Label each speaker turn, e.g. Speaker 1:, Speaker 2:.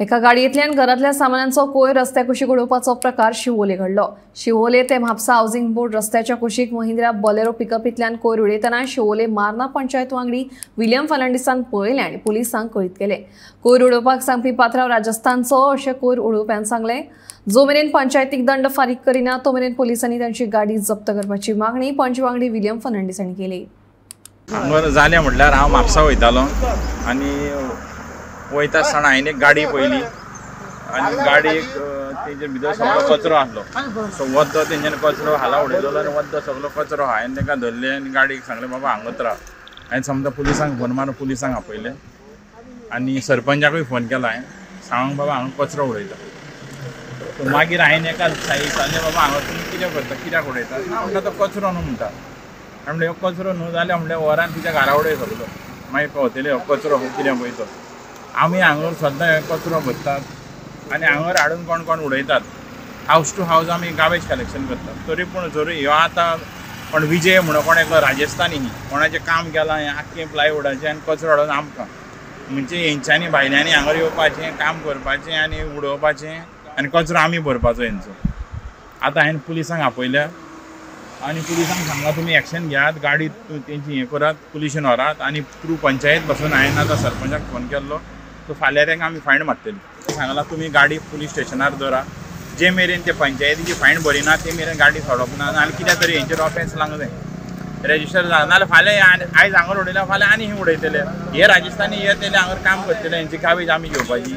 Speaker 1: एका गाडयेंतल्यान घरांतल्या सामानांचो कोयर रस्त्या कुशीक उडोवपाचो प्रकार शिवोले घडलो। शिवोले ते म्हापसा हावसिंग बोर्ड रस्त्याच्या कुशीक महिंद्रा बोलेरो पिकअपींतल्यान कोयर उडयतना शिवोले मारना पंचायत वांगडी विलियम फर्नांडिसान पळयले आनी पुलिसांक कळीत केले। कोयर उडोवपाक सांगपी पात्रांव राजस्थानचो अशें कोयर उडोवप्यान सांगले। जो मेरेन पंचायतीक दंड फारीक करिना तो मेरेन पुलिसांनी तांची गाडी जप्त करपाची मागणी पंच वांगडी विलियम फर्नांडीस हांणी केली।
Speaker 2: जालें म्हटल्यार हांव म्हापसा वयतालो आनी वयता आसतना हांवें एक गाडी पळयली आनी गाडयेक तेजे भितर सगळो कचरो आसलो। सो वद्दो तेंच्यानी कचरो हाला उडयलो आनी वद्दो सगळो कचरो आहा। हांवें ताका धरलें आनी गाडयेक सांगलें बाबा हांगाच राव। हांवें समजा पुलिसांक फोन मारून पुलिसांक आपयलें आनी सरपंचाकूय फोन केलो हांवें सांग बाबा हांगा कचरो उडयता। सो मागीर हांवें एका सांगलें बाबा हांगा तुमी कितें करता कित्याक उडयता ना म्हणटा तो कचरो न्हू म्हणटा। म्हणल्यार हो कचरो न्हू जाल्यार म्हणल्यार वरान तुज्या घरा उडय सगळो मागीर कळटलें हो कचरो हो कित्याक पळय। आमी हांगर सद्दां कचरो भरतात आनी हांगर हाडून कोण कोण उडयतात। हावस टू हावस आमी गार्बेज कलेक्शन करतात। तरी पूण जरी ह्यो आतां कोण विजय म्हणून कोण एकलो राजस्थानी कोणाचें काम केलां हें आख्खें प्लायवुडाचें आनी कचरो हाडून आमकां म्हणजे हेंच्यांनी भायल्यांनी हांगर येवपाचें काम करपाचें आनी उडोवपाचें आनी कचरो आमी भरपाचो हेंचो। आतां हांवें पुलिसांक आपयल्या आनी पुलिसांक सांगलां तुमी एक्शन घेयात गाडी तेंची हें करात पोल्युशन व्हरात आनी थ्रू पंचायत बसून हांवें आतां सरपंचाक फोन केल्लो। सो फाल्यां तांकां आमी फायन मारतली। सांगलां तुमी गाडी पुलीस स्टेशनार दवरा जे मेरेन ते पंचायतीची फायन भरिना ते मेरेन गाडी सोडप ना नाल्यार कित्याक तरी हेंचेर ऑफेन्स लावंक जाय रेजिस्टर जावं नाल्यार फाल्यां आयज हांगर उडयल्यार फाल्यां आनी हें उडयतले हे राजस्थानी येतले हांगर काम करतले हेंची कावेज आमी घेवपाची।